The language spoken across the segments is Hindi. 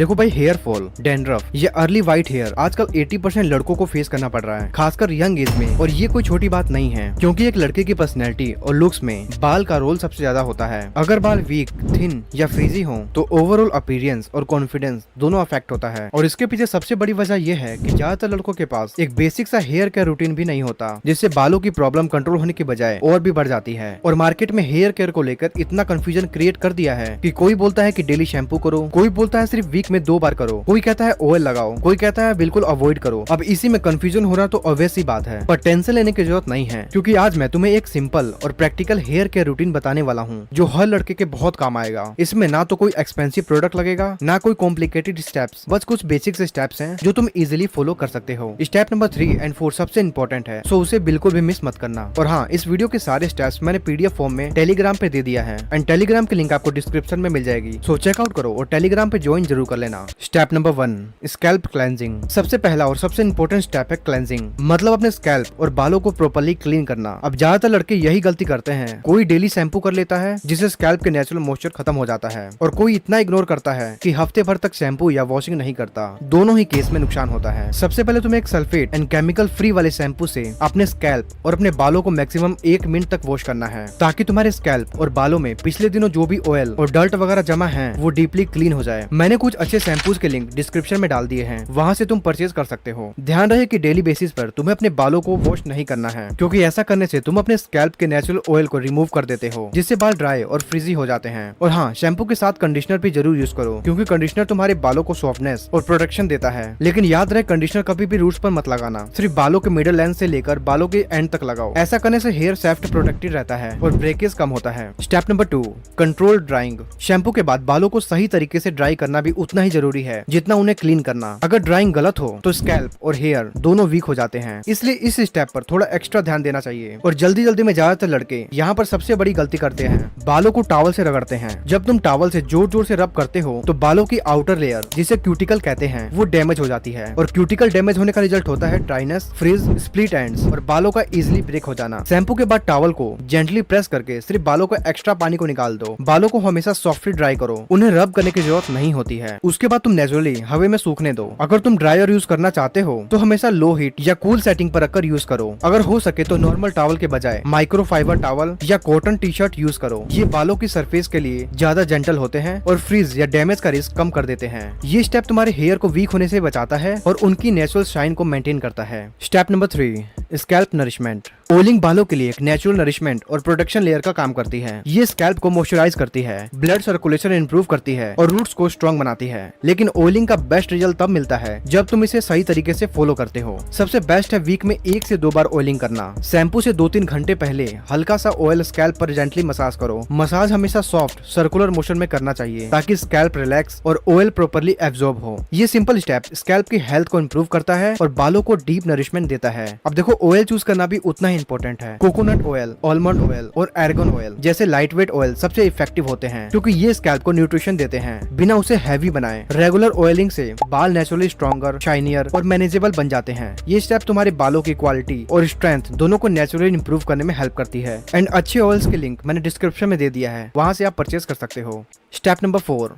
देखो भाई, हेयर फॉल, डैंड्रफ, ये अर्ली व्हाइट हेयर आजकल 80% लड़कों को फेस करना पड़ रहा है, खासकर यंग एज में। और ये कोई छोटी बात नहीं है, क्योंकि एक लड़के की पर्सनैलिटी और लुक्स में बाल का रोल सबसे ज्यादा होता है। अगर बाल वीक, थिन या फ्रीजी हो तो ओवरऑल अपीयरेंस और कॉन्फिडेंस दोनों अफेक्ट होता है। और इसके पीछे सबसे बड़ी वजह यह है कि ज्यादातर लड़कों के पास एक बेसिक सा हेयर केयर रूटीन भी नहीं होता, जिससे बालों की प्रॉब्लम कंट्रोल होने की बजाय और भी बढ़ जाती है। और मार्केट में हेयर केयर को लेकर इतना कंफ्यूजन क्रिएट कर दिया है कि कोई बोलता है कि डेली शैम्पू करो, कोई बोलता है सिर्फ वीक में 2 बार करो, कोई कहता है ऑयल लगाओ, कोई कहता है बिल्कुल अवॉइड करो। अब इसी में कंफ्यूजन होना तो ऑब्वियस सी बात है, पर टेंशन लेने की जरूरत नहीं है, क्योंकि आज मैं तुम्हें एक सिंपल और प्रैक्टिकल हेयर केयर रूटीन बताने वाला हूँ जो हर लड़के के बहुत काम आएगा। इसमें ना तो कोई एक्सपेंसिव प्रोडक्ट लगेगा, ना कोई कॉम्प्लिकेटेड स्टेप्स, बस कुछ बेसिक स्टेप्स हैं जो तुम इजीली फॉलो कर सकते हो। स्टेप नंबर 3 और 4 सबसे इंपॉर्टेंट है, सो उसे बिल्कुल भी मिस मत करना। और हाँ, इस वीडियो के सारे स्टेप्स मैंने PDF फॉर्म में टेलीग्राम पे दे दिया है, एंड टेलीग्राम की लिंक आपको डिस्क्रिप्शन में मिल जाएगी, सो चेकआउट करो और टेलीग्राम पे ज्वाइन जरूर कर लेना। Step number 1, scalp cleansing. सबसे पहला और सबसे इंपॉर्टेंट स्टेप है क्लेंजिंग, मतलब अपने स्कैल्प और बालों को प्रॉपर्ली क्लीन करना। अब ज्यादातर लड़के यही गलती करते हैं, कोई डेली शैम्पू कर लेता है जिससे स्कैल्प के नेचुरल मॉइस्चर खत्म हो जाता है, और कोई इतना इग्नोर करता है कि हफ्ते भर तक शैम्पू या वॉशिंग नहीं करता। दोनों ही केस में नुकसान होता है। सबसे पहले तुम्हें एक सल्फेट एंड केमिकल फ्री वाले शैम्पू से अपने स्कैल्प और अपने बालों को मैक्सिमम 1 मिनट तक वॉश करना है, ताकि तुम्हारे स्कैल्प और बालों में पिछले दिनों जो भी ऑयल और डर्ट वगैरह जमा है वो डीपली क्लीन हो जाए। मैंने कुछ अच्छे शैम्पूज के लिंक डिस्क्रिप्शन में डाल दिए हैं, वहाँ से तुम परचेज कर सकते हो। ध्यान रहे कि डेली बेसिस पर तुम्हें अपने बालों को वॉश नहीं करना है, क्योंकि ऐसा करने से तुम अपने स्कैल्प के नेचुरल ऑयल को रिमूव कर देते हो, जिससे बाल ड्राई और फ्रीजी हो जाते हैं। और हाँ, शैम्पू के साथ कंडीशनर भी जरूर यूज करो, क्योंकि कंडीशनर तुम्हारे बालों को सॉफ्टनेस और प्रोटेक्शन देता है। लेकिन याद रहे, कंडीशनर कभी भी रूट्स पर मत लगाना, सिर्फ बालों के मिडल लेंथ से लेकर बालों के एंड तक लगाओ। ऐसा करने से हेयर सॉफ्ट प्रोटेक्टेड रहता है और ब्रेकेज कम होता है। Step number 2, control drawing. Shampoo के बाद बालों को सही तरीके से ड्राई करना भी उतना ही जरूरी है जितना उन्हें क्लीन करना। अगर ड्राइंग गलत हो तो स्कैल्प और हेयर दोनों वीक हो जाते हैं, इसलिए इस स्टेप पर थोड़ा एक्स्ट्रा ध्यान देना चाहिए। और जल्दी जल्दी में ज्यादातर लड़के यहाँ पर सबसे बड़ी गलती करते हैं, बालों को टॉवल से रगड़ते हैं। जब तुम टॉवल से जोर जोर से रब करते हो तो बालों की आउटर लेयर, जिसे क्यूटिकल कहते हैं, वो डैमेज हो जाती है, और क्यूटिकल डैमेज होने का रिजल्ट होता है ड्राइनेस, फ्रिज, स्प्लिट एंड्स और बालों का इजिली ब्रेक हो जाना। शैम्पू के बाद टॉवल को जेंटली प्रेस करके सिर्फ बालों को एक्स्ट्रा पानी को निकाल दो। बालों को हमेशा सॉफ्टली ड्राई करो, उन्हें रब करने की जरूरत नहीं होती है। उसके बाद तुम नेचुरली हवा में सूखने दो। अगर तुम ड्रायर यूज करना चाहते हो तो हमेशा लो हीट या कूल सेटिंग पर रखकर यूज करो। अगर हो सके तो नॉर्मल टॉवल के बजाय माइक्रो फाइबर टॉवल या कॉटन टी शर्ट यूज करो। ये बालों की सरफेस के लिए ज्यादा जेंटल होते हैं और फ्रीज या डैमेज का रिस्क कम कर देते हैं। ये स्टेप तुम्हारे हेयर को वीक होने से बचाता है और उनकी नेचुरल शाइन को मेंटेन करता है। Step number 3, scalp nourishment. Oiling बालों के लिए एक नेचुरल नरिशमेंट और प्रोटेक्शन लेयर का काम करती है। ये स्कैल्प को मॉइस्चराइज करती है, ब्लड सर्कुलेशन इंप्रूव करती है और रूट्स को स्ट्रॉन्ग बनाती है। लेकिन ऑयलिंग का बेस्ट रिजल्ट तब मिलता है जब तुम इसे सही तरीके से फॉलो करते हो। सबसे बेस्ट है वीक में 1 से 2 बार ऑयलिंग करना। शैम्पू से 2-3 घंटे पहले हल्का सा ऑयल स्कैल्प पर जेंटली मसाज करो। मसाज हमेशा सॉफ्ट सर्कुलर मोशन में करना चाहिए, ताकि स्कैल्प रिलैक्स और ऑयल प्रॉपर्ली एब्जॉर्ब हो। ये सिंपल स्टेप स्कैल्प की हेल्थ को इम्प्रूव करता है और बालों को डीप नरिशमेंट देता है। अब देखो, ऑयल चूज करना भी उतना ही इंपॉर्टेंट है। कोकोनट ऑयल, आलमंड ऑयल और आर्गन ऑयल जैसे लाइट वेट ऑयल सबसे इफेक्टिव होते हैं, क्योंकि ये स्कैल्प को न्यूट्रिशन देते हैं बिना उसे हैवी बनाए। रेगुलर ऑयलिंग से बाल नेचुरली स्ट्रॉन्गर, शाइनियर और मैनेजेबल बन जाते हैं। ये स्टेप तुम्हारे बालों की क्वालिटी और स्ट्रेंथ दोनों को नेचुरली इंप्रूव करने में हेल्प करती है। एंड अच्छे ऑयल्स के लिंक मैंने डिस्क्रिप्शन में दे दिया है, वहाँ से आप परचेज कर सकते हो। Step number 4,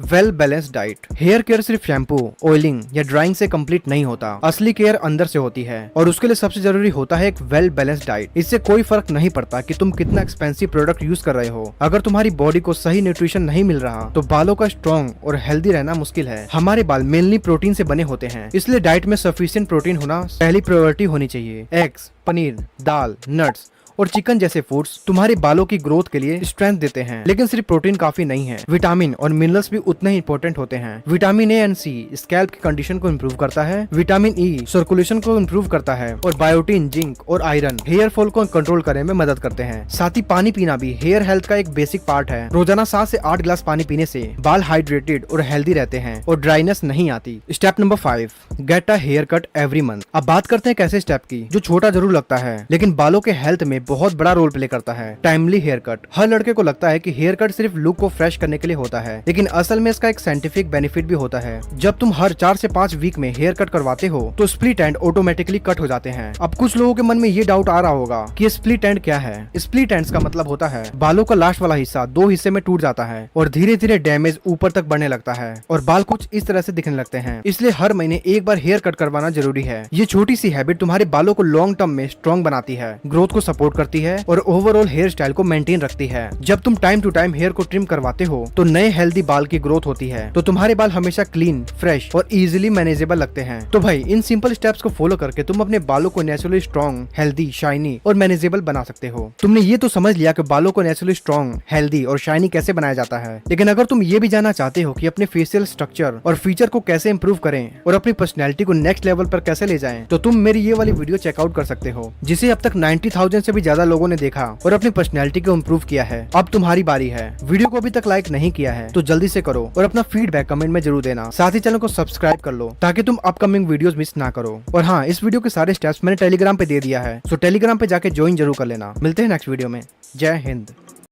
well balanced diet. Hair care सिर्फ शैम्पू, ऑयलिंग या ड्राइंग से कंप्लीट नहीं होता। असली केयर अंदर से होती है, और उसके लिए सबसे जरूरी होता है एक वेल बैलेंस्ड डाइट। इससे कोई फर्क नहीं पड़ता कि तुम कितना एक्सपेंसिव प्रोडक्ट यूज कर रहे हो। अगर तुम्हारी बॉडी को सही न्यूट्रिशन नहीं मिल रहा तो बालों का स्ट्रॉन्ग और हेल्दी रहना मुश्किल है। हमारे बाल मेनली प्रोटीन से बने होते हैं, इसलिए डाइट में सफिशिएंट प्रोटीन होना पहली प्रायोरिटी होनी चाहिए। एग्स, पनीर, दाल, नट्स और चिकन जैसे फूड्स तुम्हारे बालों की ग्रोथ के लिए स्ट्रेंथ देते हैं। लेकिन सिर्फ प्रोटीन काफी नहीं है, विटामिन और मिनरल्स भी उतने ही इंपॉर्टेंट होते हैं। Vitamin A and C scalp की कंडीशन को इम्प्रूव करता है, विटामिन ई सर्कुलेशन को इम्प्रूव करता है, और बायोटीन, जिंक और आयरन हेयर फॉल को कंट्रोल करने में मदद करते हैं। साथ ही पानी पीना भी हेयर हेल्थ का एक बेसिक पार्ट है। रोजाना 7 से 8 गिलास पानी पीने से बाल हाइड्रेटेड और हेल्दी रहते हैं और ड्राइनेस नहीं आती। Step number 5, get a hair cut every month. अब बात करते हैं कैसे स्टेप की, जो छोटा जरूर लगता है लेकिन बालों के हेल्थ में बहुत बड़ा रोल प्ले करता है। Timely hair cut. हर लड़के को लगता है कि हेयर कट सिर्फ लुक को फ्रेश करने के लिए होता है, लेकिन असल में इसका एक साइंटिफिक बेनिफिट भी होता है। जब तुम हर 4 से 5 वीक में हेयर कट करवाते हो तो स्प्लिट एंड ऑटोमेटिकली कट हो जाते हैं। अब कुछ लोगों के मन में ये डाउट आ रहा होगा कि स्प्लिट एंड क्या है। स्प्लिट एंड्स का मतलब होता है बालों का लास्ट वाला हिस्सा 2 हिस्से में टूट जाता है और धीरे धीरे डैमेज ऊपर तक बढ़ने लगता है और बाल कुछ इस तरह से दिखने लगते हैं। इसलिए हर महीने एक बार हेयर कट करवाना जरूरी है। ये छोटी सी हैबिट तुम्हारे बालों को लॉन्ग टर्म में स्ट्रॉन्ग बनाती है, ग्रोथ को सपोर्ट करती है और ओवरऑल हेयर स्टाइल को मेंटेन रखती है। जब तुम टाइम टू टाइम हेयर को ट्रिम करवाते हो तो नए हेल्दी बाल की ग्रोथ होती है, तो तुम्हारे बाल हमेशा क्लीन, फ्रेश और इजीली मैनेजेबल लगते हैं। तो भाई इन सिंपल स्टेप्स को फॉलो करके तुम अपने बालों को नेचुरली स्ट्रॉन्ग, हेल्दी, शाइनी और मैनेजेबल बना सकते हो। तुमने ये तो समझ लिया कि बालों को नेचुरली स्ट्रॉन्ग, हेल्दी और शाइनी कैसे बनाया जाता है, लेकिन अगर तुम ये भी जानना चाहते हो कि अपने फेशियल स्ट्रक्चर और फीचर को कैसे इंप्रूव करें और अपनी पर्सनैलिटी को नेक्स्ट लेवल पर कैसे ले जाएं, तो तुम मेरी ये वाली वीडियो चेकआउट कर सकते हो, जिसे अब तक 90,000 से भी ज्यादा लोगों ने देखा और अपनी पर्सनैलिटी को इम्प्रूव किया है। अब तुम्हारी बारी है। वीडियो को अभी तक लाइक नहीं किया है तो जल्दी से करो और अपना फीडबैक कमेंट में जरूर देना। साथ ही चैनल को सब्सक्राइब कर लो ताकि तुम अपकमिंग वीडियोस मिस ना करो। और हाँ, इस वीडियो के सारे स्टेप्स मैंने टेलीग्राम पे दे दिया है, सो टेलीग्राम पे जाके ज्वाइन जरूर कर लेना। मिलते हैं नेक्स्ट वीडियो में। जय हिंद।